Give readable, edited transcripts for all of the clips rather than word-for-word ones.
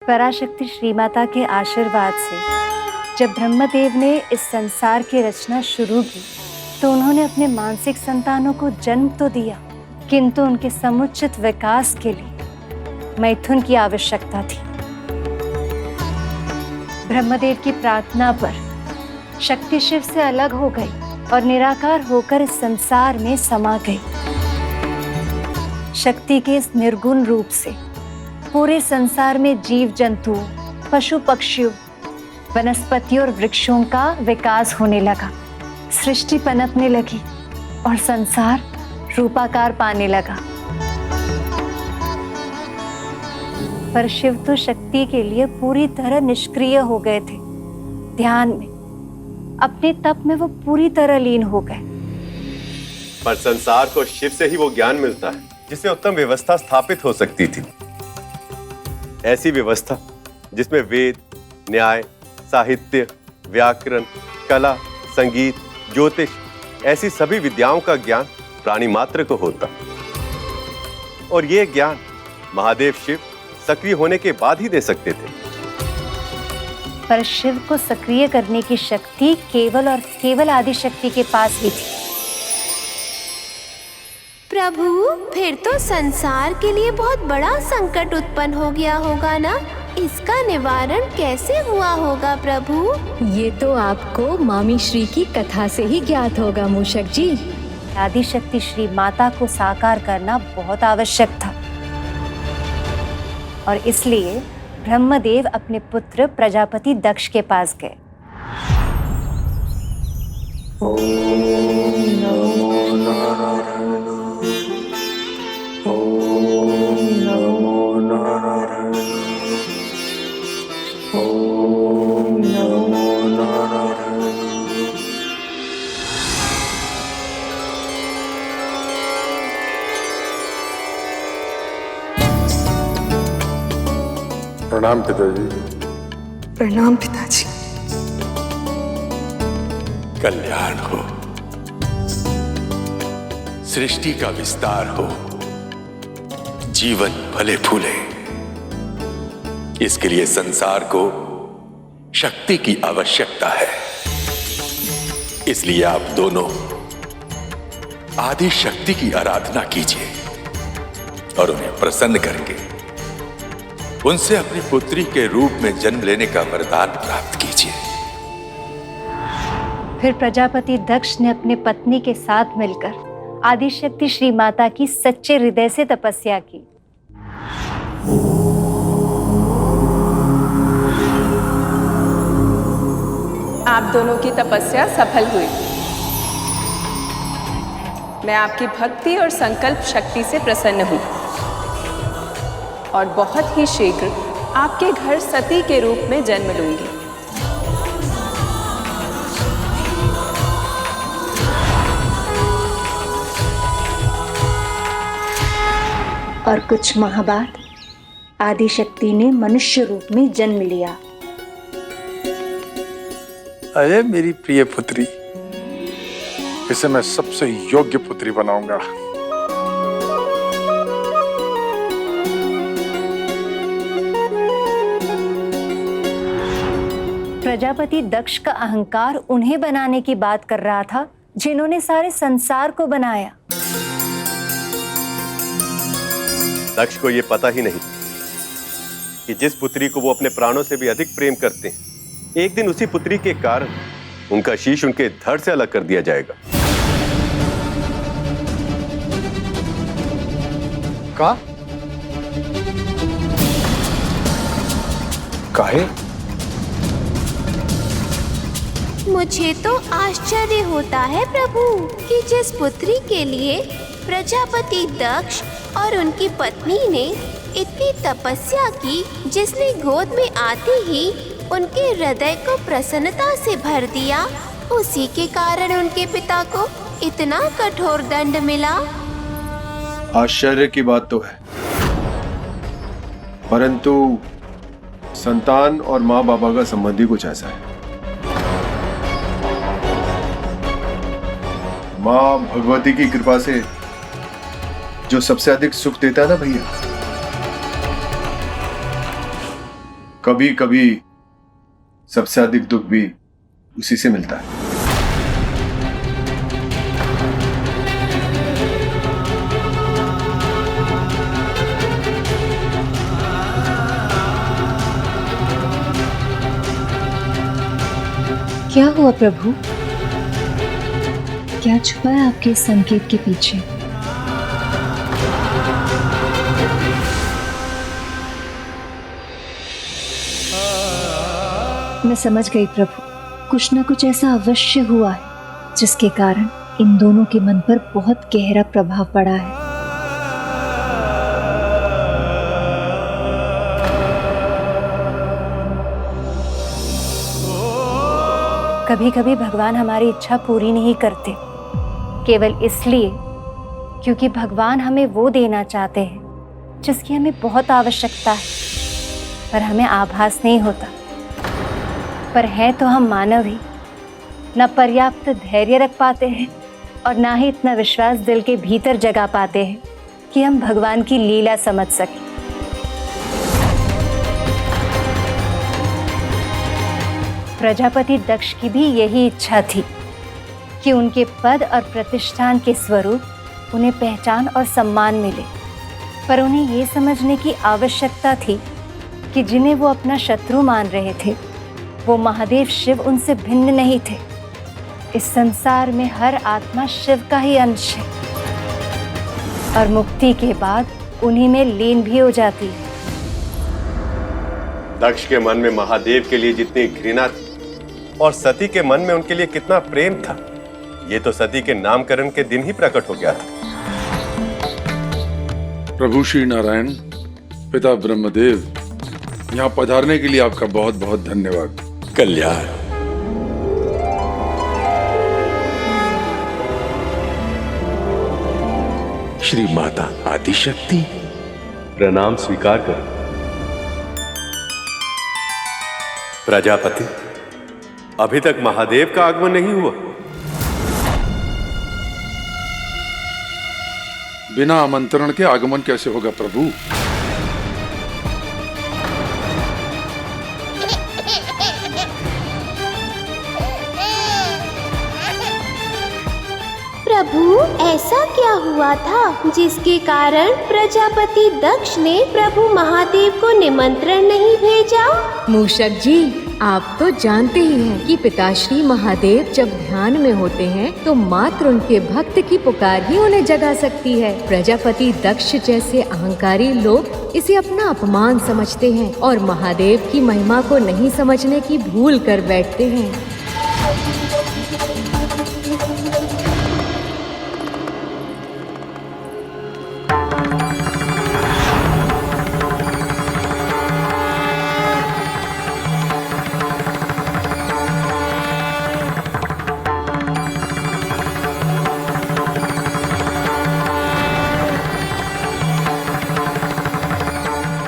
पराशक्ति श्री माता के आशीर्वाद से जब ब्रह्मदेव ने इस संसार की रचना शुरू की तो उन्होंने अपने मानसिक संतानों को जन्म तो दिया, किंतु उनके समुचित विकास के लिए मैथुन की आवश्यकता थी। ब्रह्मदेव की प्रार्थना पर शक्ति शिव से अलग हो गई और निराकार होकर इस संसार में समा गई। शक्ति के इस निर्गुण रूप से पूरे संसार में जीव जंतुओं, पशु पक्षियों, वनस्पतियों और वृक्षों का विकास होने लगा, सृष्टि पनपने लगी और संसार रूपाकार पाने लगा। पर शिव तो शक्ति के लिए पूरी तरह निष्क्रिय हो गए थे। ध्यान में, अपने तप में वो पूरी तरह लीन हो गए। पर संसार को शिव से ही वो ज्ञान मिलता है जिससे उत्तम व्यवस्था स्थापित हो सकती थी। ऐसी व्यवस्था जिसमें वेद, न्याय, साहित्य, व्याकरण, कला, संगीत, ज्योतिष ऐसी सभी विद्याओं का ज्ञान प्राणी मात्र को होता। और ये ज्ञान महादेव शिव सक्रिय होने के बाद ही दे सकते थे। पर शिव को सक्रिय करने की शक्ति केवल और केवल आदि शक्ति के पास ही थी। प्रभु, फिर तो संसार के लिए बहुत बड़ा संकट उत्पन्न हो गया होगा ना? इसका निवारण कैसे हुआ होगा प्रभु? ये तो आपको मामी श्री की कथा से ही ज्ञात होगा मूषक जी। आदि शक्ति श्री माता को साकार करना बहुत आवश्यक था और इसलिए ब्रह्मदेव अपने पुत्र प्रजापति दक्ष के पास गए। ओम नमो नारायण, ओम नमो नारायण, ओम नमो नारायण। प्रणाम पिताजी। प्रणाम पिताजी। कल्याण हो, सृष्टि का विस्तार हो, जीवन फले फूले, इसके लिए संसार को शक्ति की आवश्यकता है। इसलिए आप दोनों आदि शक्ति की आराधना कीजिए और उन्हें प्रसन्न करके उनसे अपनी पुत्री के रूप में जन्म लेने का वरदान प्राप्त कीजिए। फिर प्रजापति दक्ष ने अपने पत्नी के साथ मिलकर आदिशक्ति श्री माता की सच्चे हृदय से तपस्या की। आप दोनों की तपस्या सफल हुई। मैं आपकी भक्ति और संकल्प शक्ति से प्रसन्न हूँ और बहुत ही शीघ्र आपके घर सती के रूप में जन्म लूंगी। और कुछ माह बाद आदिशक्ति ने मनुष्य रूप में जन्म लिया। अरे मेरी प्रिय पुत्री, इसे मैं सबसे योग्य पुत्री बनाऊंगा। प्रजापति दक्ष का अहंकार उन्हें बनाने की बात कर रहा था जिन्होंने सारे संसार को बनाया। दक्ष को यह पता ही नहीं कि जिस पुत्री को वो अपने प्राणों से भी अधिक प्रेम करते हैं, एक दिन उसी पुत्री के कारण उनका शीश उनके धड़ से अलग कर दिया जाएगा। काहे? मुझे तो आश्चर्य होता है प्रभु कि जिस पुत्री के लिए प्रजापति दक्ष और उनकी पत्नी ने इतनी तपस्या की, जिसने गोद में आते ही उनके हृदय को प्रसन्नता से भर दिया, उसी के कारण उनके पिता को इतना कठोर दंड मिला। आश्चर्य की बात तो है, परंतु संतान और माँ बाबा का संबंध ही कुछ ऐसा है। माँ भगवती की कृपा से जो सबसे अधिक सुख देता है ना भैया, कभी कभी सबसे अधिक दुख भी उसी से मिलता है। क्या हुआ प्रभु? क्या छुपा है आपके इस संकेत के पीछे? मैं समझ गई प्रभु, कुछ न कुछ ऐसा अवश्य हुआ है जिसके कारण इन दोनों के मन पर बहुत गहरा प्रभाव पड़ा है। कभी कभी भगवान हमारी इच्छा पूरी नहीं करते, केवल इसलिए क्योंकि भगवान हमें वो देना चाहते हैं जिसकी हमें बहुत आवश्यकता है, पर हमें आभास नहीं होता। पर हैं तो हम मानव ही, न पर्याप्त धैर्य रख पाते हैं और ना ही इतना विश्वास दिल के भीतर जगा पाते हैं कि हम भगवान की लीला समझ सकें। प्रजापति दक्ष की भी यही इच्छा थी कि उनके पद और प्रतिष्ठान के स्वरूप उन्हें पहचान और सम्मान मिले, पर उन्हें ये समझने की आवश्यकता थी कि जिन्हें वो अपना शत्रु मान रहे थे वो महादेव शिव उनसे भिन्न नहीं थे। इस संसार में हर आत्मा शिव का ही अंश है और मुक्ति के बाद उन्हीं में लीन भी हो जाती है। दक्ष के मन में महादेव के लिए जितनी घृणा थी और सती के मन में उनके लिए कितना प्रेम था, ये तो सती के नामकरण के दिन ही प्रकट हो गया था। प्रभु श्री नारायण, पिता ब्रह्मदेव, यहाँ पधारने के लिए आपका बहुत बहुत धन्यवाद। कल्याण। श्री माता आदिशक्ति, प्रणाम स्वीकार करो। प्रजापति, अभी तक महादेव का आगमन नहीं हुआ। बिना आमंत्रण के आगमन कैसे होगा प्रभु? प्रभु, ऐसा क्या हुआ था जिसके कारण प्रजापति दक्ष ने प्रभु महादेव को निमंत्रण नहीं भेजा? मूषक जी, आप तो जानते ही हैं कि पिताश्री महादेव जब ध्यान में होते हैं तो मात्र उनके भक्त की पुकार ही उन्हें जगा सकती है। प्रजापति दक्ष जैसे अहंकारी लोग इसे अपना अपमान समझते हैं और महादेव की महिमा को नहीं समझने की भूल कर बैठते हैं।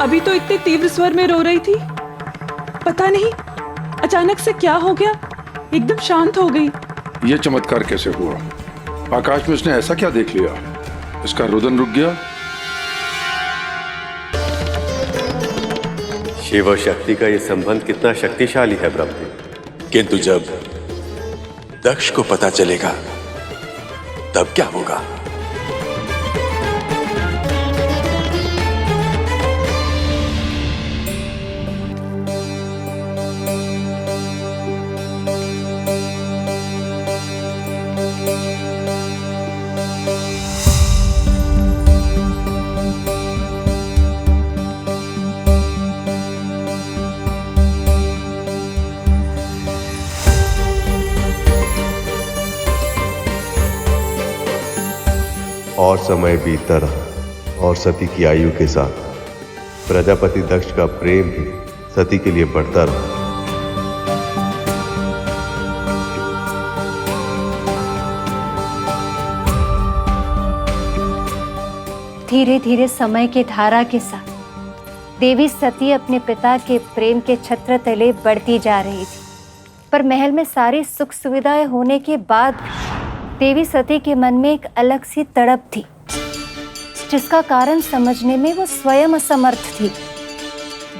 अभी तो इतने तीव्र स्वर में रो रही थी, पता नहीं अचानक से क्या हो गया, एकदम शांत हो गई। ये चमत्कार कैसे हुआ? आकाश में उसने ऐसा क्या देख लिया? इसका रुदन रुक गया? शिव और शक्ति का ये संबंध कितना शक्तिशाली है ब्रह्मदेव। किंतु जब दक्ष को पता चलेगा तब क्या होगा? और समय बीतता रहा और सती की आयु के साथ प्रजापति दक्ष का प्रेम भी सती के लिए बढ़ता रहा। धीरे धीरे समय के धारा के साथ देवी सती अपने पिता के प्रेम के छत्र तले बढ़ती जा रही थी, पर महल में सारी सुख सुविधाएं होने के बाद देवी सती के मन में एक अलग सी तड़प थी, जिसका कारण समझने में वो स्वयं असमर्थ थी।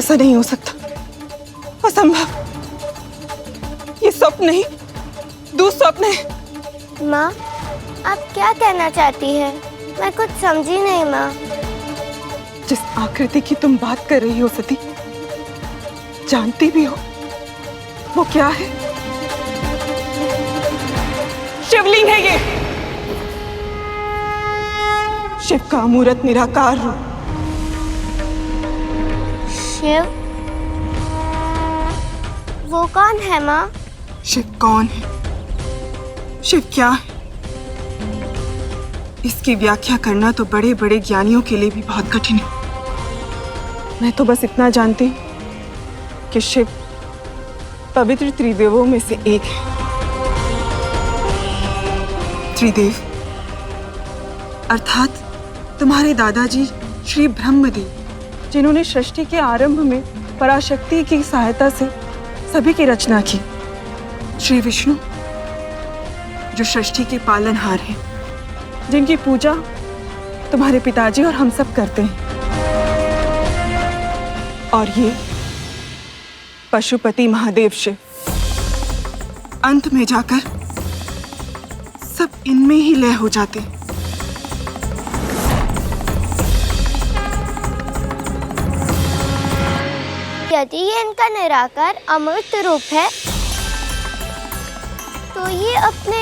ऐसा नहीं हो सकता, असंभव। ये स्वप्न नहीं, दुस्वप्न है। माँ, आप क्या कहना चाहती है? मैं कुछ समझी नहीं माँ। जिस आकृति की तुम बात कर रही हो सती, जानती भी हो वो क्या है? शिवलिंग है ये, शिव का अमूर्त निराकार रूप। शिव? वो कौन है माँ? शिव कौन है, शिव क्या है, इसकी व्याख्या करना तो बड़े बड़े ज्ञानियों के लिए भी बहुत कठिन है। मैं तो बस इतना जानती हूँ कि शिव पवित्र त्रिदेवों में से एक है। त्रिदेव अर्थात तुम्हारे दादाजी श्री ब्रह्मदेव, जिन्होंने सृष्टि के आरंभ में पराशक्ति की सहायता से सभी की रचना की। श्री विष्णु, जो सृष्टि के पालनहार हैं, जिनकी पूजा तुम्हारे पिताजी और हम सब करते हैं। और ये पशुपति महादेव शिव, अंत में जाकर सब इनमें ही लय हो जाते हैं। यदि ये इनका निराकार अमूर्त रूप है, तो ये अपने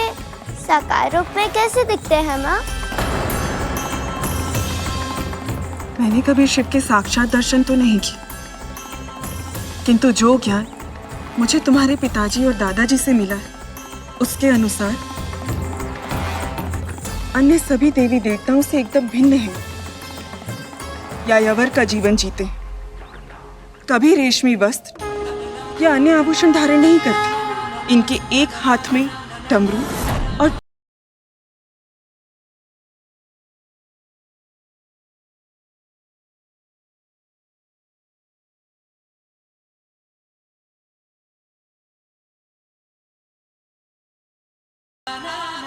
साकार रूप में कैसे दिखते हैं माँ? मैंने कभी शिव के साक्षात दर्शन तो नहीं किए, किंतु जो ज्ञान मुझे तुम्हारे पिताजी और दादाजी से मिला है, उसके अनुसार अन्य सभी देवी देवताओं से एकदम भिन्न है। यायावर का जीवन जीते, कभी रेशमी वस्त्र या अन्य आभूषण धारण नहीं करते। इनके एक हाथ में डमरू और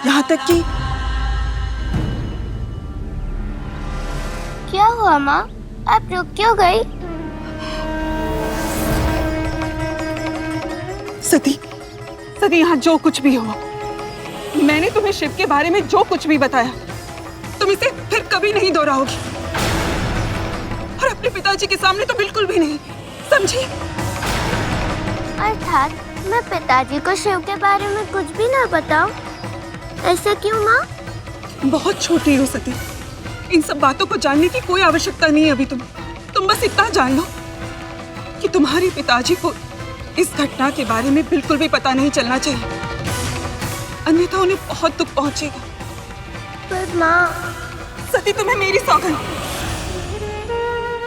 यहाँ तक कि क्या हुआ माँ? आप रुक क्यों गई? सती, सती, यहाँ जो कुछ भी हुआ, मैंने तुम्हें शिव के बारे में जो कुछ भी बताया, तुम इसे फिर कभी नहीं दोहराओगी। और अपने पिताजी के सामने तो बिल्कुल भी नहीं, समझी? अर्थात मैं पिताजी को शिव के बारे में कुछ भी ना बताऊं? ऐसा क्यों माँ? बहुत छोटी हो सती, इन सब बातों को जानने की कोई आवश्यकता नहीं है अभी। तुम बस इतना जान लो कि तुम्हारे पिताजी को इस घटना के बारे में बिल्कुल भी पता नहीं चलना चाहिए, अन्यथा उन्हें बहुत दुख पहुंचेगा। पर माँ, सती, तुम्हें मेरी सौगंध,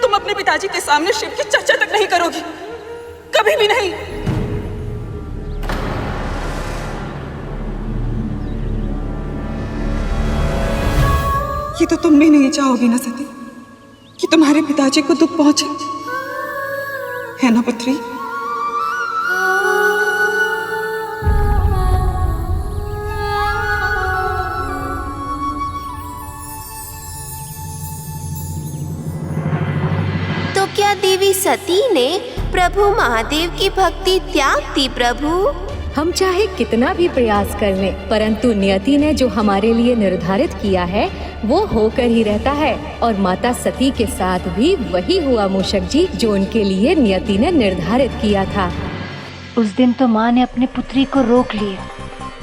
तुम अपने पिताजी के सामने शिव की चर्चा तक नहीं करोगी, कभी भी नहीं। ये तो तुम भी नहीं चाहोगी ना सती, कि तुम्हारे पिताजी को दुख पहुंचे, है ना पुत्री? तो क्या देवी सती ने प्रभु महादेव की भक्ति त्याग दी प्रभु? हम चाहे कितना भी प्रयास कर लें, परंतु नियति ने जो हमारे लिए निर्धारित किया है वो होकर ही रहता है। और माता सती के साथ भी वही हुआ मूषक जी, जो उनके लिए नियति ने निर्धारित किया था। उस दिन तो माँ ने अपनी पुत्री को रोक लिया,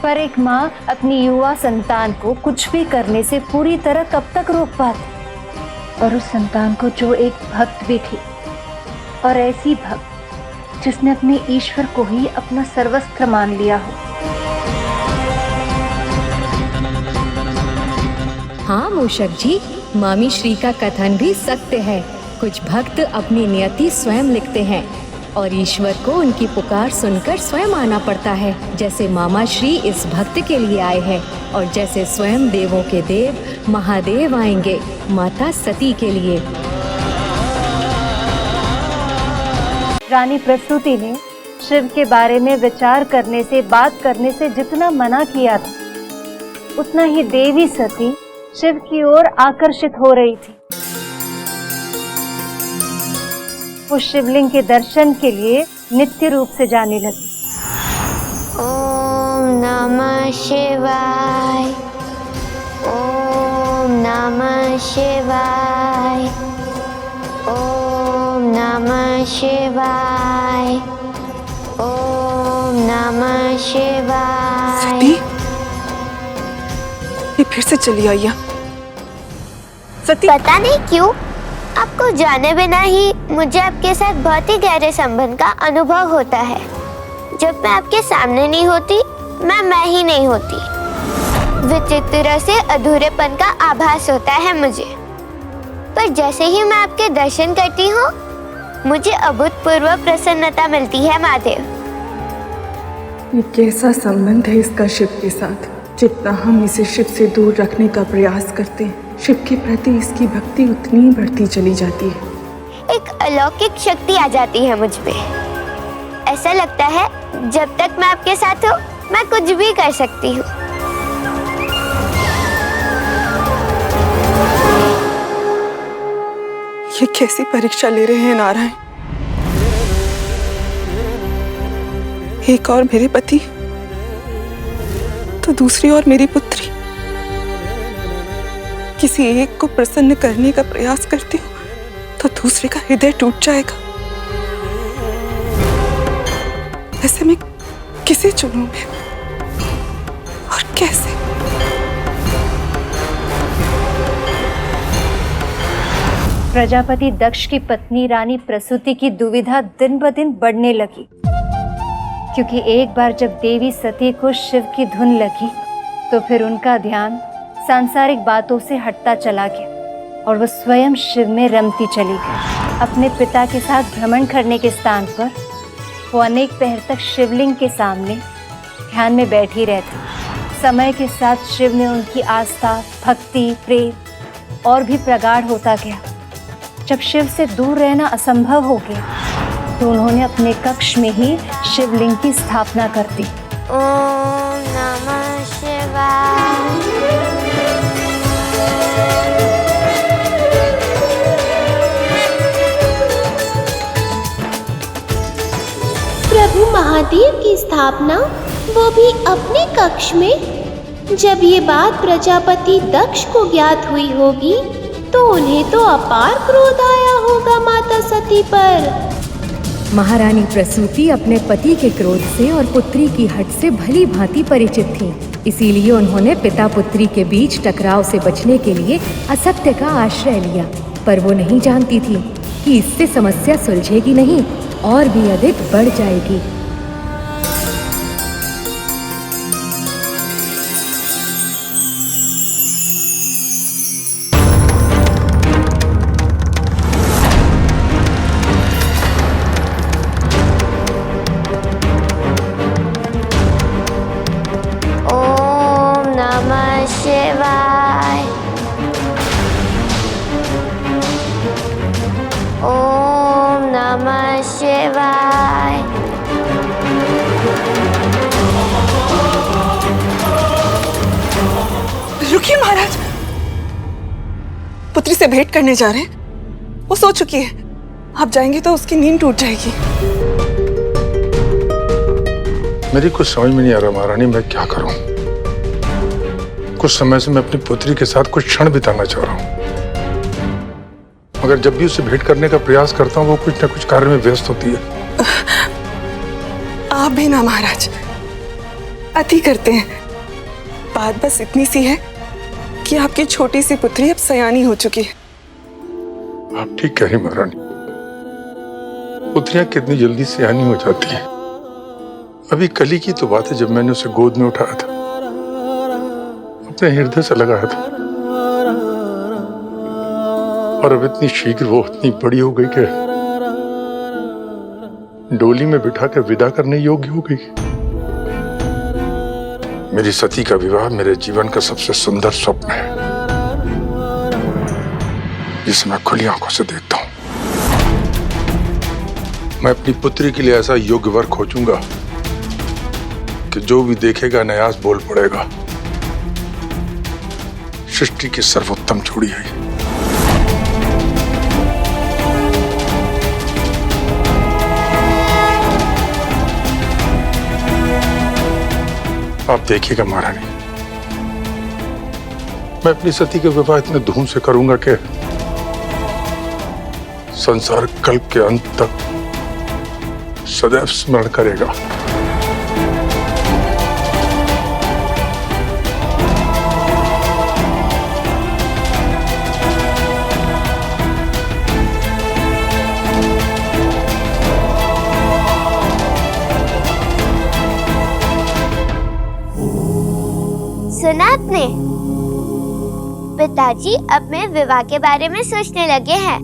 पर एक माँ अपनी युवा संतान को कुछ भी करने से पूरी तरह कब तक रोक पाती? और उस संतान को जो एक भक्त भी थी, और ऐसी भक्त जिसने अपने ईश्वर को ही अपना सर्वस्त्र मान लिया हो। हाँ मूषक जी, मामी श्री का कथन भी सत्य है। कुछ भक्त अपनी नियति स्वयं लिखते हैं और ईश्वर को उनकी पुकार सुनकर स्वयं आना पड़ता है। जैसे मामा श्री इस भक्त के लिए आए हैं, और जैसे स्वयं देवों के देव महादेव आएंगे माता सती के लिए। रानी प्रसूति ने शिव के बारे में विचार करने से, बात करने से जितना मना किया था, उतना ही देवी सती शिव की ओर आकर्षित हो रही थी। वो शिवलिंग के दर्शन के लिए नित्य रूप से जाने लगी। ओम नमः शिवाय, ओम नमः शिवाय, ओम नमः शिवाय, ओम नमः शिवाय। सती, ये फिर से चली आई है। सती, पता नहीं क्यों आपको जाने बिना ही मुझे आपके साथ बहुत ही गहरे संबंध का अनुभव होता है। जब मैं आपके सामने नहीं होती, मैं ही नहीं होती। विचित्र से अधूरेपन का आभास होता है मुझे। पर जैसे ही मैं आपके दर्शन करती हूँ, मुझे अभूतपूर्व प्रसन्नता मिलती है महादेव। ये कैसा संबंध है इसका शिव के साथ? जितना हम इसे शिव से दूर रखने का प्रयास करते हैं, शिव के प्रति इसकी भक्ति उतनी बढ़ती चली जाती है। एक अलौकिक शक्ति आ जाती है मुझ पे। ऐसा लगता है जब तक मैं आपके साथ हूँ, मैं कुछ भी कर सकती हूँ। ये कैसी परीक्षा ले रहे हैं नारायण? एक और मेरे पति तो दूसरी और मेरी पुत्री। किसी एक को प्रसन्न करने का प्रयास करती हूँ तो दूसरे का हृदय टूट जाएगा। ऐसे में किसे चुनूं मैं और कैसे? प्रजापति दक्ष की पत्नी रानी प्रसूति की दुविधा दिन ब दिन बढ़ने लगी, क्योंकि एक बार जब देवी सती को शिव की धुन लगी तो फिर उनका ध्यान सांसारिक बातों से हटता चला गया और वो स्वयं शिव में रमती चली गई। अपने पिता के साथ भ्रमण करने के स्थान पर वो अनेक पहर तक शिवलिंग के सामने ध्यान में बैठी रहती। समय के साथ शिव में उनकी आस्था, भक्ति, प्रेम और भी प्रगाढ़ होता गया। जब शिव से दूर रहना असंभव हो गया तो उन्होंने अपने कक्ष में ही शिवलिंग की स्थापना कर दी। ओम नमः शिवाय। प्रभु महादेव की स्थापना, वो भी अपने कक्ष में। जब ये बात प्रजापति दक्ष को ज्ञात हुई होगी तो उन्हें तो अपार क्रोध आया होगा माता सती पर। महारानी प्रसूति अपने पति के क्रोध से और पुत्री की हट से भली भांति परिचित थीं। इसीलिए उन्होंने पिता पुत्री के बीच टकराव से बचने के लिए असत्य का आश्रय लिया। पर वो नहीं जानती थी कि इससे समस्या सुलझेगी नहीं और भी अधिक बढ़ जाएगी। ओम नमः शिवाय। ओम नमः शिवाय। रुकिए महाराज, पुत्री से भेंट करने जा रहे हैं। वो सो चुकी है, आप जाएंगे तो उसकी नींद टूट जाएगी। मेरी कुछ समझ में नहीं आ रहा महारानी, मैं क्या करूं? कुछ समय से मैं अपनी पुत्री के साथ कुछ क्षण बिताना चाह रहा हूं, मगर जब भी उससे भेंट करने का प्रयास करता हूं वो कुछ न कुछ कार्य में व्यस्त होती है। आप भी ना महाराज, अति करते हैं। बात बस इतनी सी है कि आपकी छोटी सी पुत्री अब सयानी हो चुकी है। आप ठीक कह रही महारानी, पुत्रियां कितनी जल्दी सयानी हो जाती हैं। अभी कल ही की तो बात है जब मैंने उसे गोद में उठाया था, अपने हृदय से लगाया था, और अब इतनी शीघ्र वो इतनी बड़ी हो गई कि डोली में बिठा कर विदा करने योग्य हो गई। मेरी सती का विवाह मेरे जीवन का सबसे सुंदर स्वप्न है, जिसे मैं खुली आंखों से देखता हूं। मैं अपनी पुत्री के लिए ऐसा योग्य वर खोजूंगा कि जो भी देखेगा नयास बोल पड़ेगा, सृष्टि की सर्वोत्तम जोड़ी है। आप देखिएगा महारानी, मैं अपनी सती के विवाह इतने धूम से करूंगा कि संसार कल के अंत तक सदैव स्मरण करेगा। सुना आपने? पिताजी अब मैं विवाह के बारे में सोचने लगे हैं।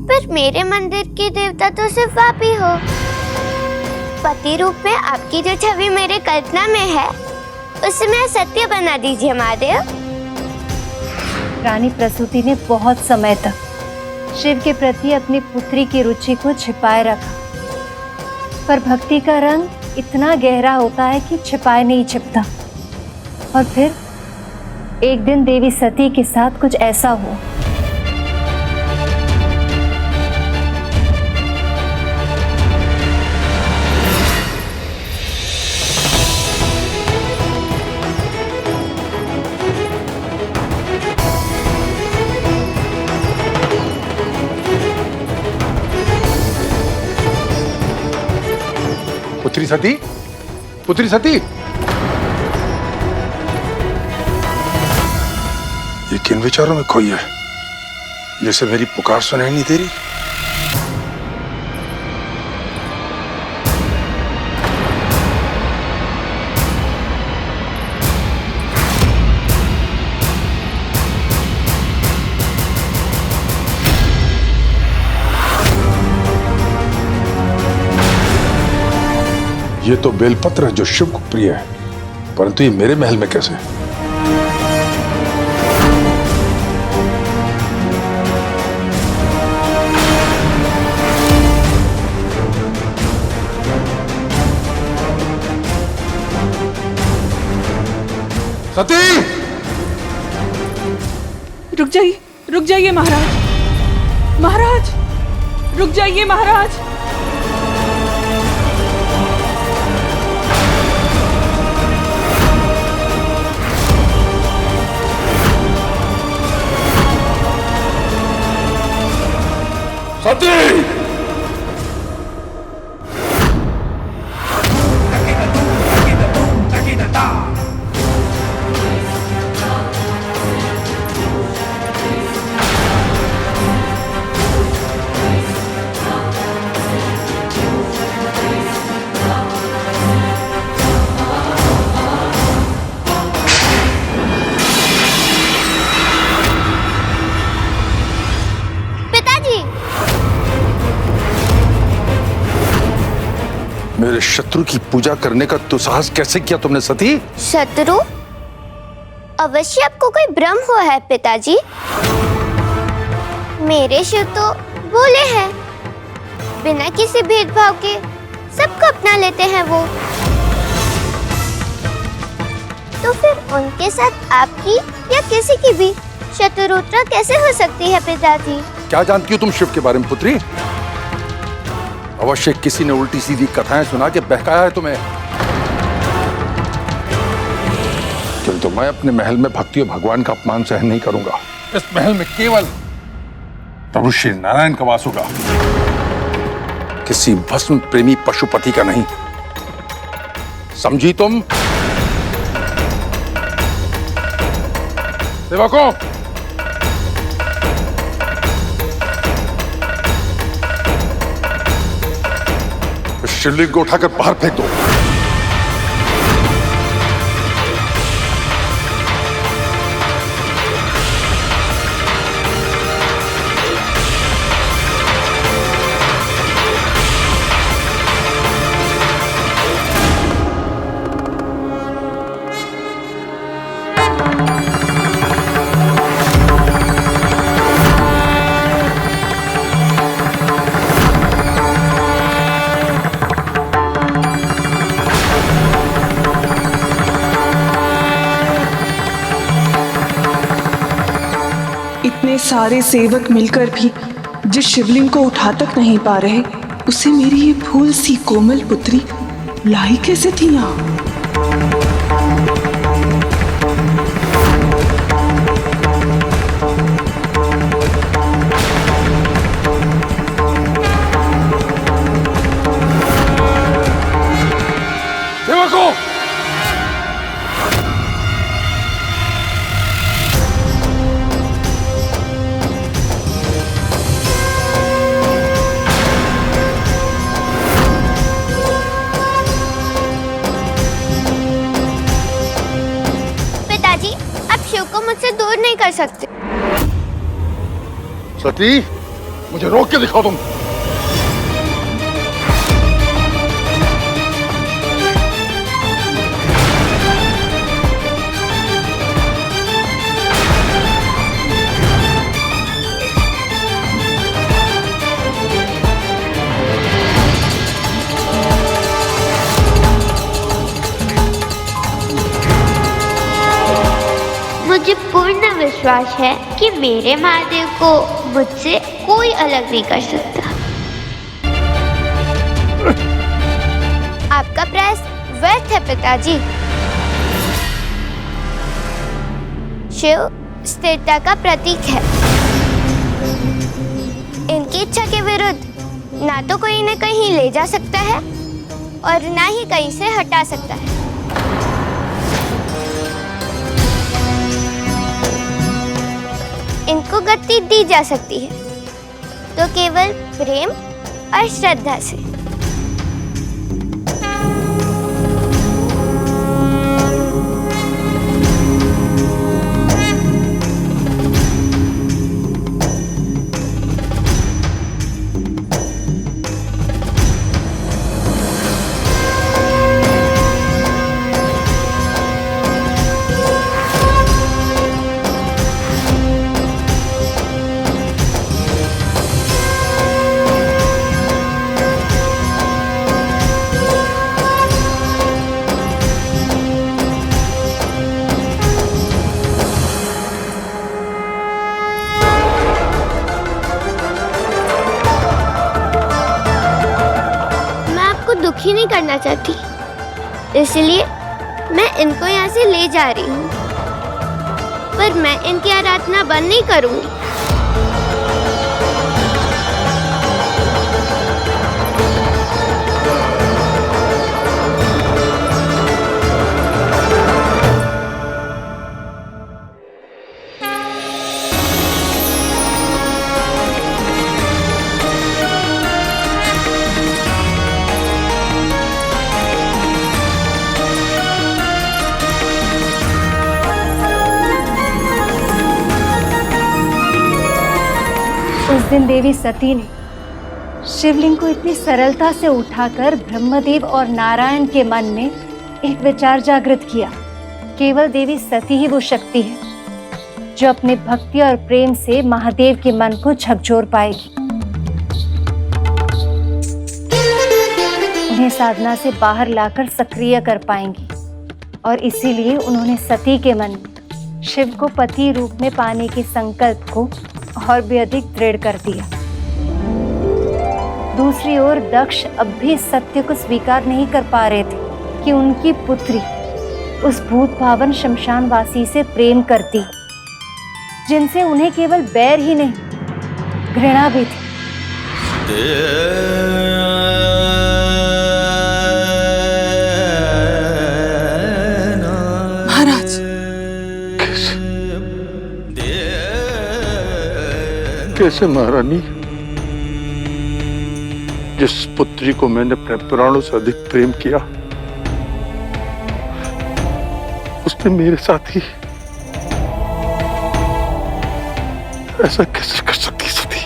पर मेरे मंदिर के देवता तो सिर्फ आप ही हो। पति रूप में आपकी जो छवि मेरे कल्पना में है उसे मैं सत्य बना दीजिए महादेव। रानी प्रसूति ने बहुत समय तक शिव के प्रति अपनी पुत्री की रुचि को छिपाए रखा, पर भक्ति का रंग इतना गहरा होता है कि छिपाए नहीं छिपता। और फिर एक दिन देवी सती के साथ कुछ ऐसा हुआ। पुत्री सती, पुत्री सती, ये किन विचारों में खोई है? जैसे मेरी पुकार सुनाई नहीं दे रही। ये तो बेलपत्र है जो शिव को प्रिय है, परंतु ये मेरे महल में कैसे? सती! रुक जाइए महाराज। महाराज, रुक जाइए महाराज। सती! मेरे शत्रु की पूजा करने का दुस्साहस कैसे किया तुमने सती? शत्रु? अवश्य आपको कोई भ्रम हुआ है पिताजी। मेरे शिव तो भोले हैं, बिना किसी भेदभाव के सबको अपना लेते हैं वो। तो फिर उनके साथ आपकी या किसी की भी शत्रुता कैसे हो सकती है पिताजी? क्या जानती हो तुम शिव के बारे में पुत्री? अवश्य किसी ने उल्टी सीधी कथाएं सुना के बहकाया है तुम्हें। किंतु मैं अपने महल में भक्ति और भगवान का अपमान सहन नहीं करूंगा। इस महल में केवल प्रभु श्री नारायण का वास होगा, किसी भस्म प्रेमी पशुपति का नहीं। समझी तुम? सेवकों, शिवलिंग को उठाकर बाहर फेंक दो। सारे सेवक मिलकर भी जिस शिवलिंग को उठा तक नहीं पा रहे, उसे मेरी ये फूल सी कोमल पुत्री लाई कैसे थी यहाँ? पिताजी, आप शिव को मुझसे दूर नहीं कर सकते। सती, मुझे रोक के दिखाओ तुम। मुझे पूर्ण विश्वास है कि मेरे महादेव को मुझसे कोई अलग नहीं कर सकता। आपका प्रयास व्यर्थ है पिताजी। शिव स्थिरता का प्रतीक है। इनकी इच्छा के विरुद्ध ना तो कोई इन्हें कहीं ले जा सकता है और ना ही कहीं से हटा सकता है। इनको गति दी जा सकती है तो केवल प्रेम और श्रद्धा से। दुखी नहीं करना चाहती, इसलिए मैं इनको यहाँ से ले जा रही हूँ, पर मैं इनकी आराधना बंद नहीं करूँगी। उस दिन देवी सती ने शिवलिंग को इतनी सरलता से उठाकर ब्रह्मदेव और नारायण के मन में एक विचार जागृत किया। केवल देवी सती ही वो शक्ति है जो अपने भक्ति और प्रेम से महादेव के मन को झकझोर पाएगी। उन्हें साधना से बाहर लाकर सक्रिय कर पाएंगी और इसीलिए उन्होंने सती के मन में शिव को पति रूप में पाने के संकल्प को और भी अधिक दृढ़ कर दिया। दूसरी ओर दक्ष अब भी सत्य को स्वीकार नहीं कर पा रहे थे कि उनकी पुत्री उस भूत पावन शमशानवासी से प्रेम करती, जिनसे उन्हें केवल बैर ही नहीं घृणा भी थी। महाराज, कैसे महारानी? जिस पुत्री को मैंने अपने प्राणों से अधिक प्रेम किया, उसने मेरे साथ ही ऐसा कैसे कर सकती सती?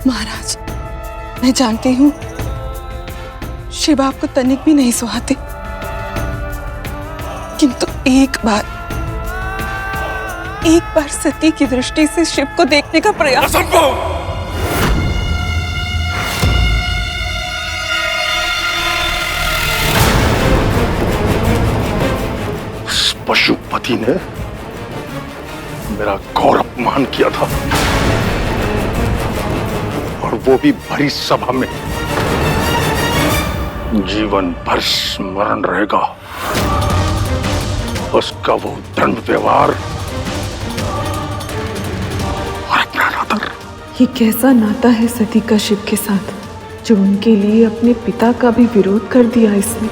महाराज, मैं जानती हूँ शिव आपको तनिक भी नहीं सुहाते, किंतु एक बार सती की दृष्टि से शिव को देखने का प्रयास। उस पशुपति ने मेरा घोर अपमान किया था, और वो भी भरी सभा में। जीवन भर स्मरण रहेगा उसका वो दंड व्यवहार और अपना अनादर। ये कैसा नाता है सती का शिव के साथ, जो उनके लिए अपने पिता का भी विरोध कर दिया इसने।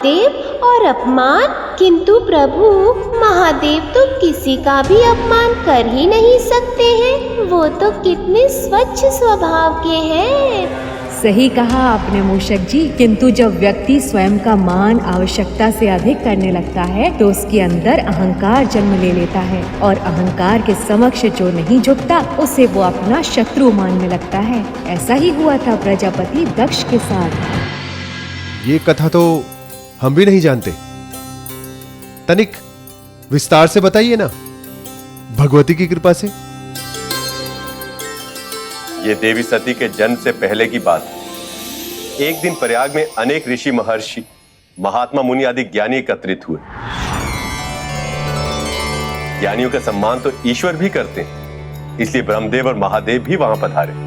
देव और अपमान, किंतु प्रभु महादेव तो किसी का भी अपमान कर ही नहीं सकते हैं। वो तो कितने स्वच्छ स्वभाव के हैं। सही कहा आपने मूषक जी, किंतु जब व्यक्ति स्वयं का मान आवश्यकता से अधिक करने लगता है तो उसके अंदर अहंकार जन्म ले लेता है, और अहंकार के समक्ष जो नहीं झुकता उसे वो अपना शत्रु मानने लगता है। ऐसा ही हुआ था प्रजापति दक्ष के साथ। ये कथा तो हम भी नहीं जानते, तनिक विस्तार से बताइए ना, भगवती की कृपा से। ये देवी सती के जन्म से पहले की बात है। एक दिन प्रयाग में अनेक ऋषि, महर्षि, महात्मा, मुनि आदि ज्ञानी एकत्रित हुए। ज्ञानियों का सम्मान तो ईश्वर भी करते हैं, इसलिए ब्रह्मदेव और महादेव भी वहां पधारे।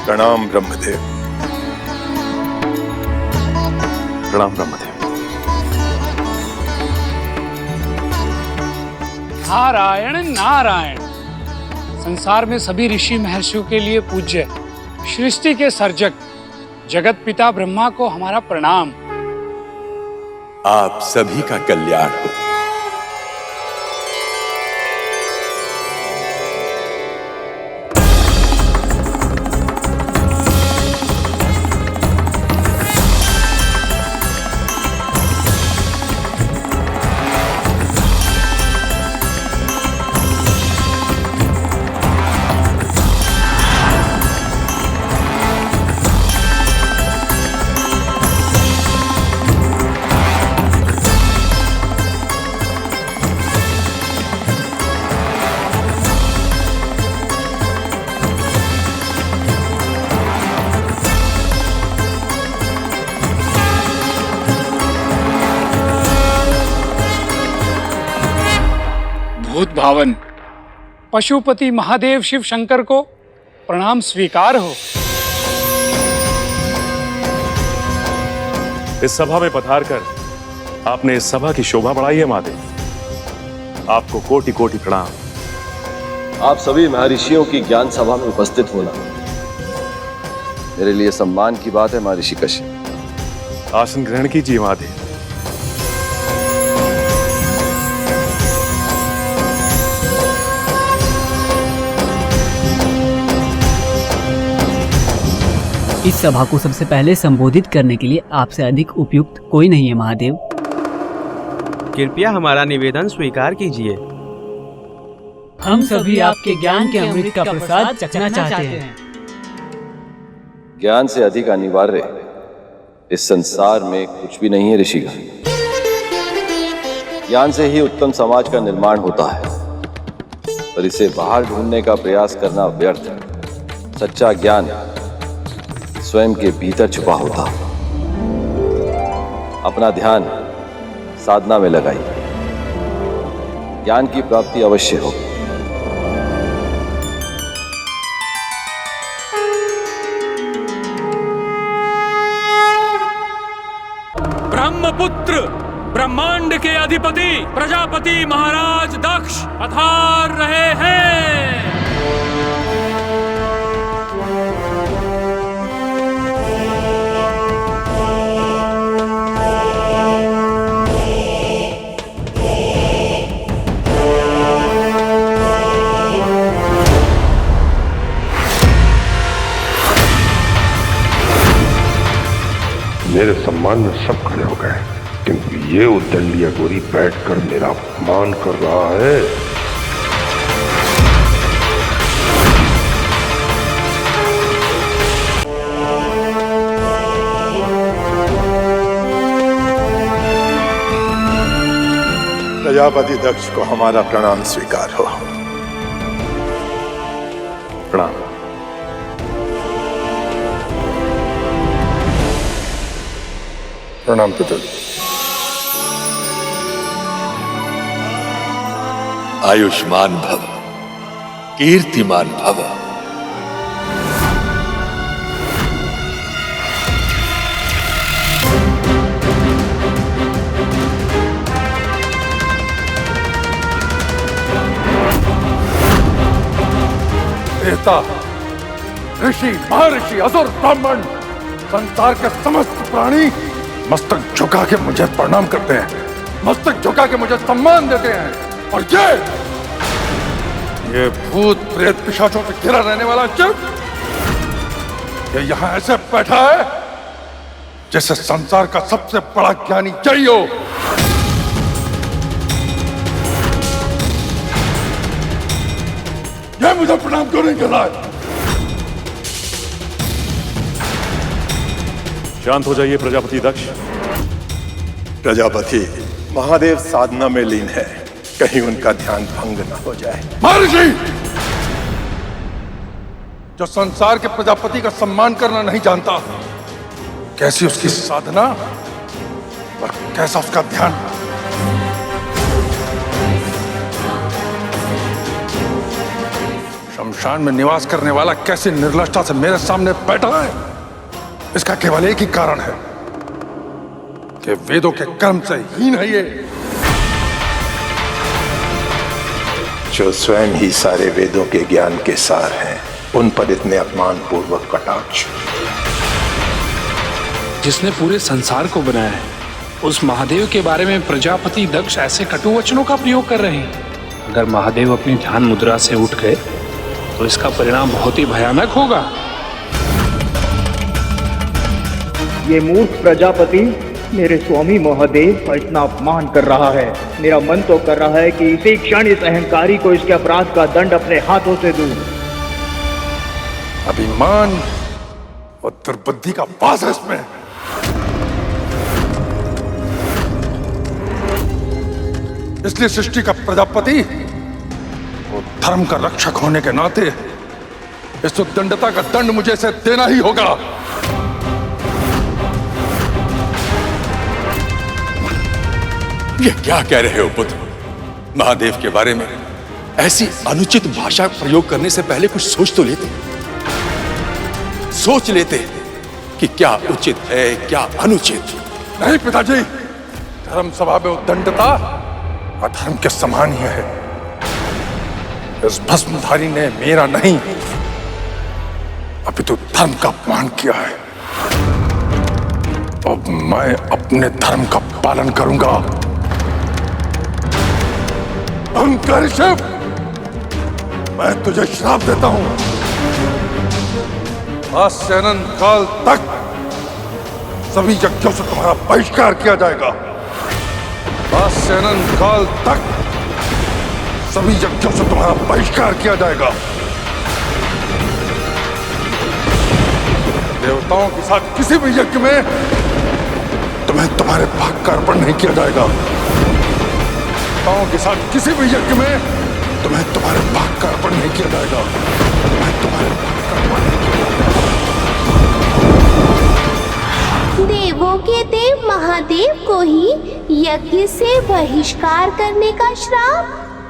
प्रणाम ब्रह्मदेव। प्रणाम ब्रह्मदेव। नारायण नारायण। संसार में सभी ऋषि महर्षियों के लिए पूज्य सृष्टि के सर्जक जगत पिता ब्रह्मा को हमारा प्रणाम। आप सभी का कल्याण हो। भूत भावन पशुपति महादेव शिव शंकर को प्रणाम स्वीकार हो। इस सभा में पधार कर आपने इस सभा की शोभा बढ़ाई है महादेव, आपको कोटि कोटि प्रणाम। आप सभी महर्षियों की ज्ञान सभा में उपस्थित होना मेरे लिए सम्मान की बात है। महर्षि कश्यप, आसन ग्रहण कीजिए महादेव। इस सभा को सबसे पहले संबोधित करने के लिए आपसे अधिक उपयुक्त कोई नहीं है महादेव। कृपया हमारा निवेदन स्वीकार कीजिए। हम सभी आपके ज्ञान के अमृत का प्रसाद चखना चाहते हैं। ज्ञान से अधिक अनिवार्य इस संसार में कुछ भी नहीं है ऋषिगण। ज्ञान से ही उत्तम समाज का निर्माण होता है, पर इसे बाहर ढूंढने का प्रयास करना व्यर्थ है। सच्चा ज्ञान स्वयं के भीतर छुपा होता। अपना ध्यान साधना में लगाइए, ज्ञान की प्राप्ति अवश्य हो। ब्रह्मपुत्र, ब्रह्मांड के अधिपति प्रजापति महाराज दक्ष पधार रहे हैं। मेरे सम्मान में सब खड़े हो गए, किंतु ये उद्दंडी अघोरी बैठकर मेरा अपमान कर रहा है। प्रजापति दक्ष को हमारा प्रणाम स्वीकार हो। प्रणाम। प्रणाम पिताजी। आयुष्मान भव, कीर्तिमान भव। देवता, ऋषि, महर्षि, असुर, ब्राह्मण, संसार के समस्त प्राणी मस्तक झुका के मुझे प्रणाम करते हैं, मस्तक झुका के मुझे सम्मान देते हैं। और ये भूत प्रेत पिशाचों से घिरा रहने वाला चित्त, ये यहां ऐसे बैठा है जैसे संसार का सबसे बड़ा ज्ञानी चाहिए हो। ये मुझे प्रणाम क्यों नहीं कर रहा है? शांत हो जाइए प्रजापति दक्ष। प्रजापति, महादेव साधना में लीन है, कहीं उनका ध्यान भंग न हो जाए। महर्षि, जो संसार के प्रजापति का सम्मान करना नहीं जानता, कैसी उसकी साधना और कैसा उसका ध्यान। शमशान में निवास करने वाला कैसी निर्लजता से मेरे सामने बैठा है, इसका केवल एक ही कारण है कि वेदों के कर्म से हीन है ये। जो स्वयं ही सारे वेदों के ज्ञान के सार हैं, उन पर इतने अपमान पूर्वक कटाक्ष। जिसने पूरे संसार को बनाया है, उस महादेव के बारे में प्रजापति दक्ष ऐसे कटु वचनों का प्रयोग कर रहे हैं। अगर महादेव अपनी ध्यान मुद्रा से उठ गए तो इसका परिणाम बहुत ही भयानक होगा। ये मूर्ख प्रजापति मेरे स्वामी महादेव का इतना अपमान कर रहा है। मेरा मन तो कर रहा है कि इसी क्षण इस अहंकारी को इसके अपराध का दंड अपने हाथों से दूं। अभिमान और दुर्बुद्धि का वास है इसमें। इसलिए सृष्टि का प्रजापति वो धर्म का रक्षक होने के नाते इस उद्दंडता का दंड मुझे इसे देना ही होगा। ये क्या कह रहे हो पुत्र? महादेव के बारे में ऐसी अनुचित भाषा प्रयोग करने से पहले कुछ सोच तो लेते, सोच लेते कि क्या उचित है क्या अनुचित। नहीं पिताजी, धर्म सभा में उद्दंडता अधर्म के समान ही है। इस भस्मधारी ने मेरा नहीं अभी तो धर्म का अपमान किया है। अब मैं अपने धर्म का पालन करूंगा। अहंकारी शिव, मैं तुझे श्राप देता हूं। आज से अनंत काल तक सभी यज्ञों से तुम्हारा बहिष्कार किया जाएगा। आज से अनंत काल तक सभी यज्ञों से तुम्हारा बहिष्कार किया जाएगा। देवताओं के साथ किसी भी यज्ञ में तुम्हें तुम्हारे भाग का अर्पण नहीं किया जाएगा। देवताओं के साथ किसी भी यज्ञ में तुम्हें तुम्हारे भाग का अर्पण नहीं किया जाएगा। तुम्हें तुम्हारे भाग का अर्पण नहीं किया जाएगा। देवों के देव महादेव को ही यज्ञ से बहिष्कार करने का श्राप।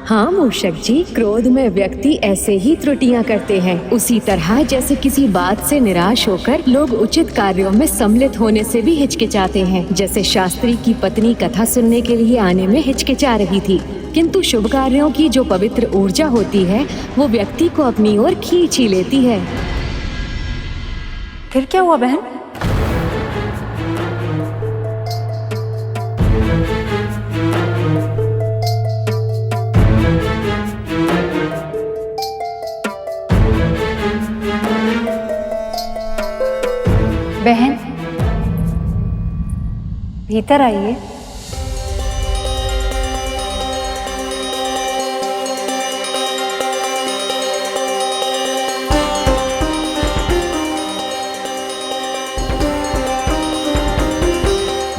हाँ मूषक जी, क्रोध में व्यक्ति ऐसे ही त्रुटियां करते हैं। उसी तरह जैसे किसी बात से निराश होकर लोग उचित कार्यों में सम्मिलित होने से भी हिचकिचाते हैं। जैसे शास्त्री की पत्नी कथा सुनने के लिए आने में हिचकिचा रही थी, किंतु शुभ कार्यों की जो पवित्र ऊर्जा होती है वो व्यक्ति को अपनी ओर खींच ही लेती है। फिर क्या हुआ बहन? बहन, भीतर आइए।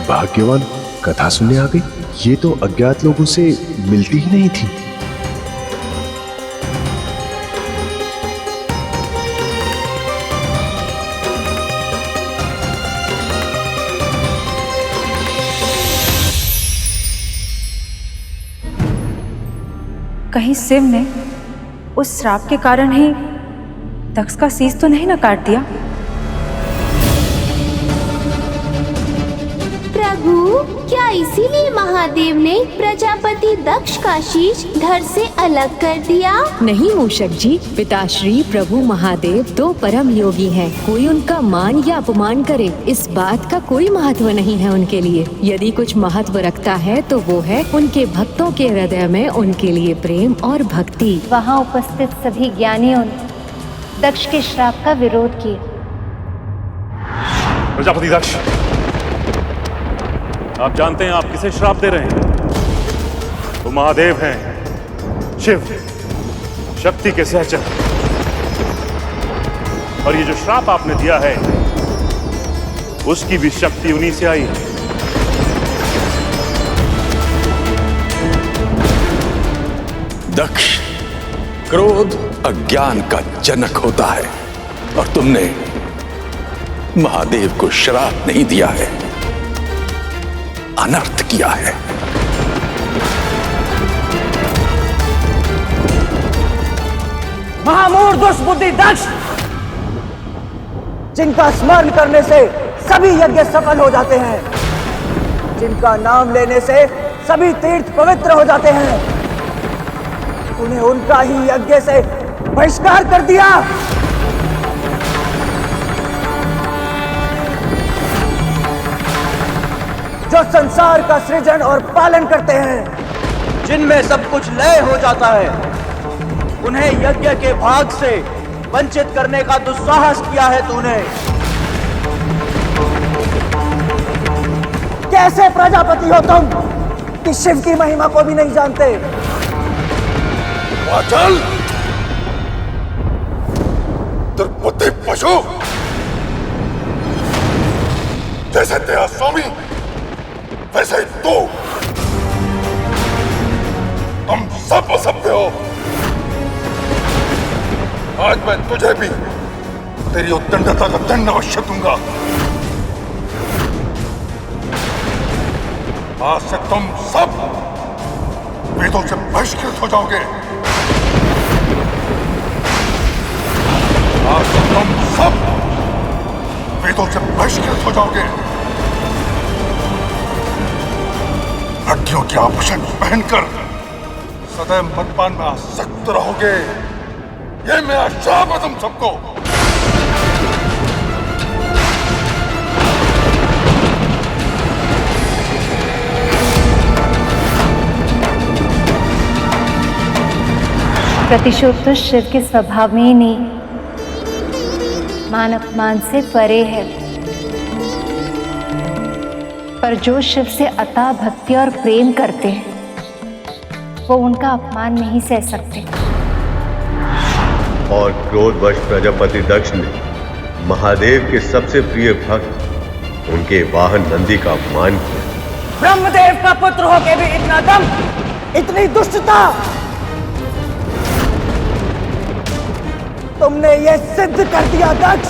भाग्यवान कथा सुनने आ गई। ये तो अज्ञात लोगों से मिलती ही नहीं थी। कहीं शिव ने उस श्राप के कारण ही दक्ष का शीश तो नहीं न काट दिया? प्रभु, क्या इसीलिए महादेव ने प्रजापति दक्ष का शीश धड़ से अलग कर दिया? नहीं मूषक जी, पिताश्री प्रभु महादेव तो परम योगी हैं। कोई उनका मान या अपमान करे, इस बात का कोई महत्व नहीं है उनके लिए। यदि कुछ महत्व रखता है तो वो है उनके भक्तों के हृदय में उनके लिए प्रेम और भक्ति। वहाँ उपस्थित सभी ज्ञानियों ने दक्ष के श्राप का विरोध किया। प्रजापति दक्ष, आप जानते हैं आप किसे श्राप दे रहे हैं? वो महादेव हैं, शिव, शक्ति के सहचर। और ये जो श्राप आपने दिया है उसकी भी शक्ति उन्हीं से आई है। दक्ष, क्रोध अज्ञान का जनक होता है और तुमने महादेव को श्राप नहीं दिया है, अनर्थ किया है। महामूढ़ दुष्बुद्धि दक्ष, जिनका स्मरण करने से सभी यज्ञ सफल हो जाते हैं, जिनका नाम लेने से सभी तीर्थ पवित्र हो जाते हैं, उन्हें उनका ही यज्ञ से बहिष्कार कर दिया। जो संसार का सृजन और पालन करते हैं, जिनमें सब कुछ लय हो जाता है, उन्हें यज्ञ के भाग से वंचित करने का दुस्साहस किया है तूने। कैसे प्रजापति हो तुम कि शिव की महिमा को भी नहीं जानते? चल दुर्बुद्धि पशु, जैसे तेरा स्वामी वैसे ही तू, तुम सब असभ्य हो। आज मैं तुझे भी तेरी उद्दंडता का दंड अवश्य दूंगा। आज से तुम सब वेदों से बहिष्कृत हो जाओगे। आज से तुम सब वेदों से बहिष्कृत हो जाओगे। हड्डियों के आभूषण पहनकर सदैव मदपान में आसक्त रहोगे। ये मेरा श्राप है तुम सबको। प्रतिशोध तो शिव के स्वभाव में ही नहीं, मान अपमान से परे है। पर जो शिव से अतः भक्ति और प्रेम करते हैं वो उनका अपमान नहीं सह सकते। और क्रोधवश प्रजापति दक्ष ने महादेव के सबसे प्रिय भक्त उनके वाहन नंदी का अपमान किया। ब्रह्मदेव का पुत्र होके भी इतना दम, इतनी दुष्टता! तुमने ये सिद्ध कर दिया दक्ष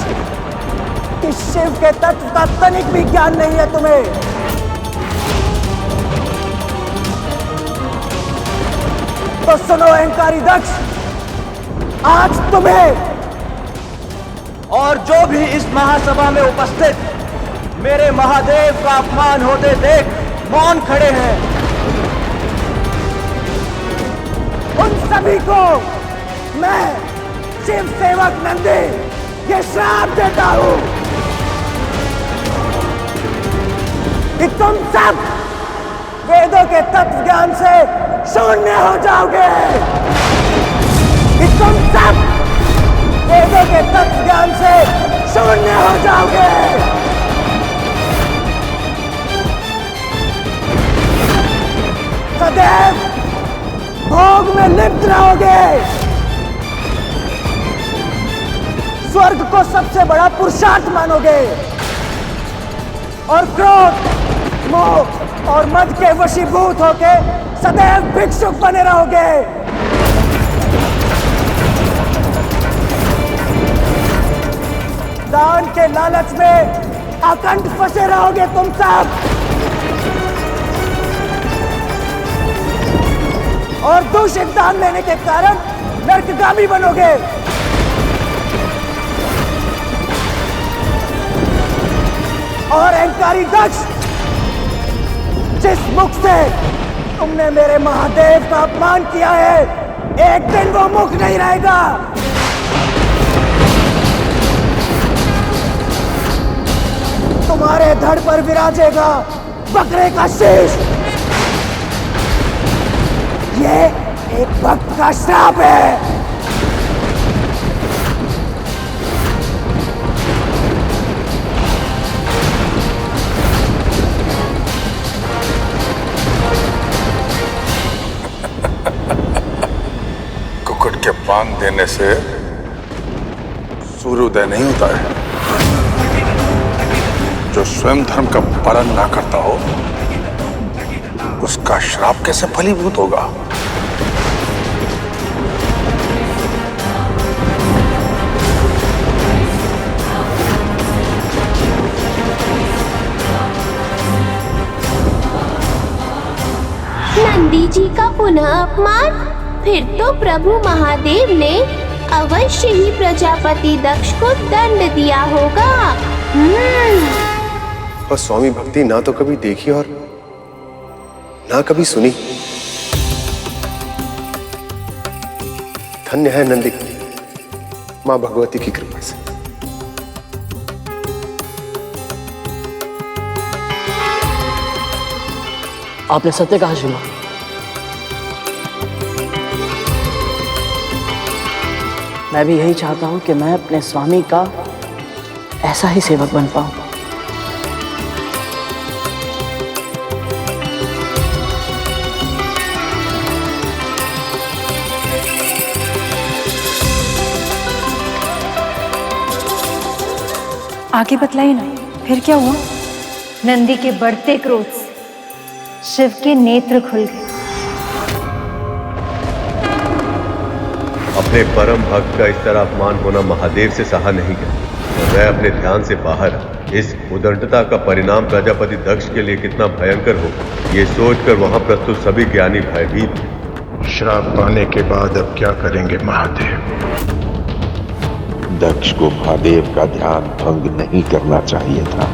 कि शिव के तत्व का तनिक भी ज्ञान नहीं है तुम्हें। तो सुनो अहंकारी दक्ष, आज तुम्हें और जो भी इस महासभा में उपस्थित मेरे महादेव का अपमान होते देख मौन खड़े हैं, उन सभी को मैं शिव सेवक नंदी ये श्राप देता हूं कि तुम सब वेदों के तत्व ज्ञान से शून्य हो जाओगे। कि तुम सब वेदों के तत्व ज्ञान से शून्य हो जाओगे। सदैव भोग में लिप्त रहोगे। स्वर्ग को सबसे बड़ा पुरुषार्थ मानोगे और क्रोध, मोह और मद के वशीभूत होके सदैव भिक्षुक बने रहोगे। दान के लालच में अखंड फंसे रहोगे तुम सब। और दूषित दान लेने के कारण नरकगामी बनोगे। और अहंकारी दक्ष, जिस मुख से तुमने मेरे महादेव का अपमान किया है, एक दिन वो मुख नहीं रहेगा। तुम्हारे धड़ पर विराजेगा बकरे का शीश। ये एक भक्त का श्राप है। कुकुट के बांग देने से सूर्योदय नहीं होता है। जो स्वयं धर्म का पालन ना करता हो, उसका श्राप कैसे फलीभूत होगा? नंदी जी का पुनः अपमान? फिर तो प्रभु महादेव ने अवश्य ही प्रजापति दक्ष को दंड दिया होगा। और स्वामी भक्ति ना तो कभी देखी और ना कभी सुनी। धन्य है नंदी मां भगवती की कृपा से। आपने सत्य कहा श्रीमान। मैं भी यही चाहता हूं कि मैं अपने स्वामी का ऐसा ही सेवक बन पाऊं। आगे बतलाइए ना, फिर क्या हुआ? नंदी के बढ़ते क्रोध से शिव के नेत्र खुल गए। अपने परम भक्त का इस तरह अपमान होना महादेव से सहा नहीं गया। वह अपने ध्यान से बाहर इस उदंडता का परिणाम प्रजापति दक्ष के लिए कितना भयंकर होगा, ये सोचकर वहां प्रस्तुत सभी ज्ञानी भयभीत। श्राप पाने के बाद अब क्या करेंगे महादेव? दक्ष को महादेव का ध्यान भंग नहीं करना चाहिए था।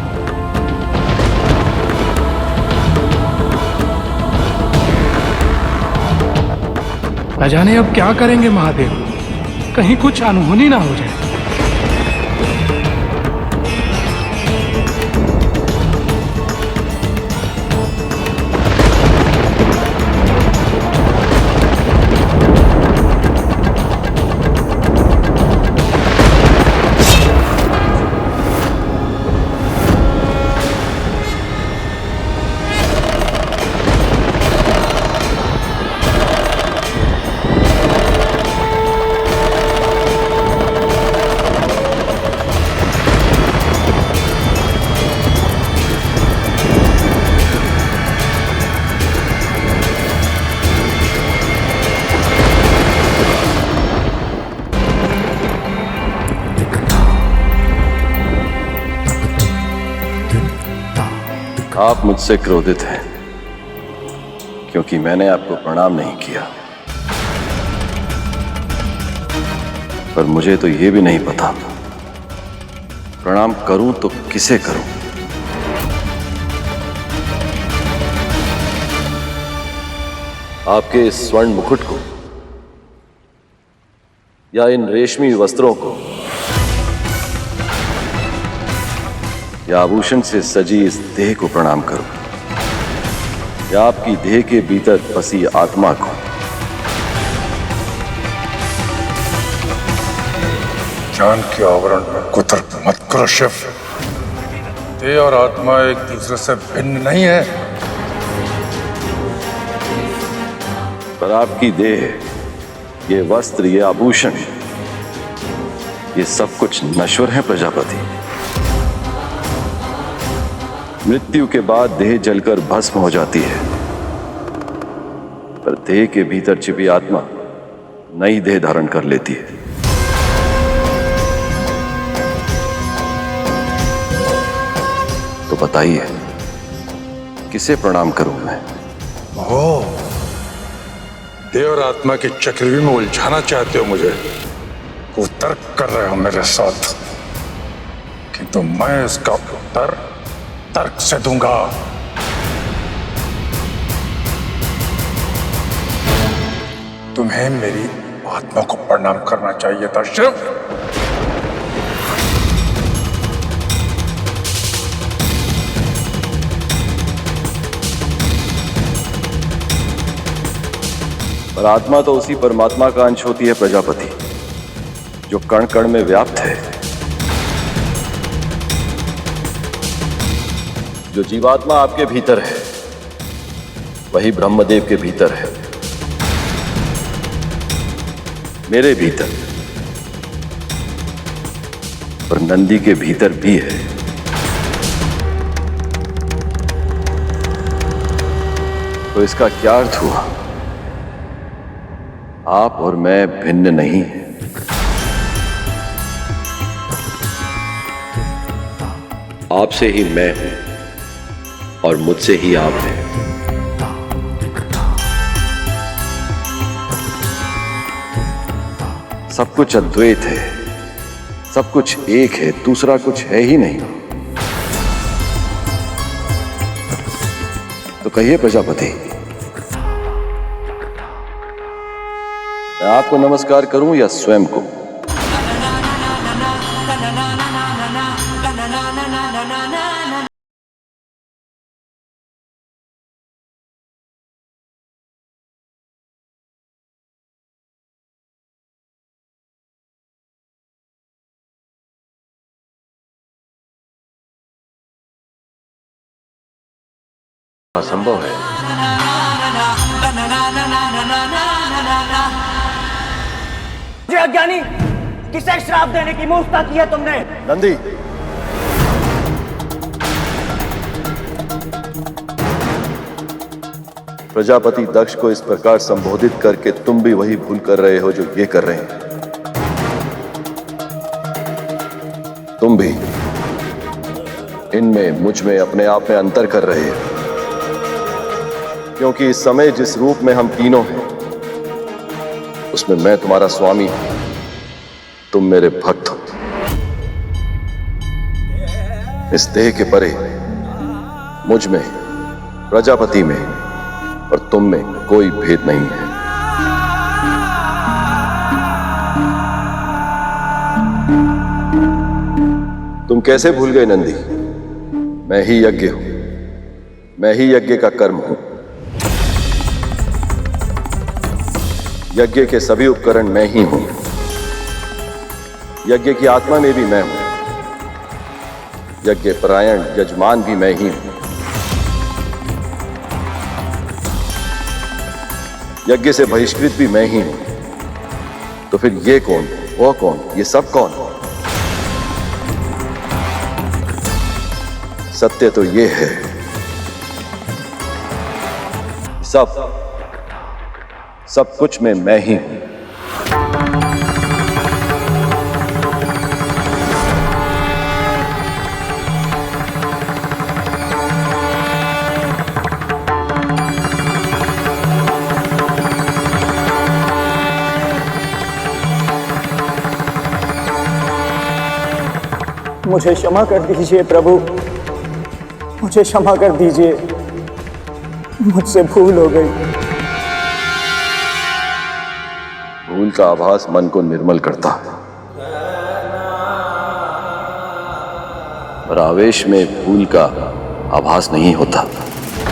न जाने अब क्या करेंगे महादेव, कहीं कुछ अनहोनी ना हो जाए। आप मुझसे क्रोधित हैं क्योंकि मैंने आपको प्रणाम नहीं किया, पर मुझे तो यह भी नहीं पता प्रणाम करूं तो किसे करूं। आपके इस स्वर्ण मुकुट को या इन रेशमी वस्त्रों को या आभूषण से सजी इस देह को प्रणाम करूं, या आपकी देह के भीतर फंसी आत्मा को? ज्ञान के आवरण में कुतर्क मत करो शिव। देह और आत्मा एक दूसरे से भिन्न नहीं है। पर आपकी देह, ये वस्त्र, ये आभूषण, ये सब कुछ नश्वर है प्रजापति। मृत्यु के बाद देह जलकर भस्म हो जाती है, पर देह के भीतर छिपी आत्मा नई देह धारण कर लेती है। तो बताइए, किसे प्रणाम करूं मैं? ओ, देव और आत्मा की चक्रव्यूह में उलझाना चाहते हो मुझे। वो तर्क कर रहे हो मेरे साथ, किंतु मैं इसका उत्तर तर्क से दूंगा। तुम्हें मेरी आत्मा को प्रणाम करना चाहिए था शिव। पर आत्मा तो उसी परमात्मा का अंश होती है प्रजापति, जो कण कण में व्याप्त है। जो जीवात्मा आपके भीतर है वही ब्रह्मदेव के भीतर है, मेरे भीतर, और नंदी के भीतर भी है। तो इसका क्या अर्थ हुआ? आप और मैं भिन्न नहीं हैं। आपसे ही मैं हूं और मुझसे ही आप हैं। सब कुछ अद्वैत है, सब कुछ एक है, दूसरा कुछ है ही नहीं। तो कहिए प्रजापति, मैं आपको नमस्कार करूं या स्वयं को? असंभव है। मुझे अज्ञानी किसे श्राप देने की मूर्खता की है तुमने? नंदी, प्रजापति दक्ष को इस प्रकार संबोधित करके तुम भी वही भूल कर रहे हो जो ये कर रहे हैं। तुम भी इनमें मुझ में अपने आप में अंतर कर रहे हो, क्योंकि इस समय जिस रूप में हम तीनों हैं उसमें मैं तुम्हारा स्वामी हूं, तुम मेरे भक्त हो। इस देह के परे मुझ में, प्रजापति में और तुम में कोई भेद नहीं है। तुम कैसे भूल गए नंदी? मैं ही यज्ञ हूं, मैं ही यज्ञ का कर्म हूं। यज्ञ के सभी उपकरण मैं ही हूं। यज्ञ की आत्मा में भी मैं हूं। यज्ञ परायण यजमान भी मैं ही हूं। यज्ञ से बहिष्कृत भी मैं ही हूं। तो फिर ये कौन, वो कौन, ये सब कौन? सत्य तो ये है, सब कुछ में मैं ही हूं। मुझे क्षमा कर दीजिए प्रभु, मुझे क्षमा कर दीजिए, मुझसे भूल हो गई। भूल का आभास मन को निर्मल करता है, पर आवेश में भूल का आभास नहीं होता।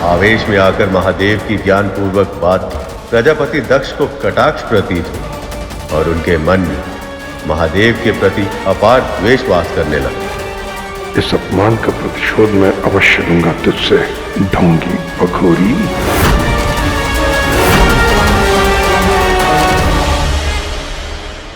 आवेश में आकर महादेव की ज्ञान पूर्वक बात प्रजापति दक्ष को कटाक्ष प्रतीत हुई और उनके मन में महादेव के प्रति अपार द्वेष वास करने लगा। इस अपमान का प्रतिशोध मैं अवश्य लूंगा तुझसे, ढोंगी बखोरी।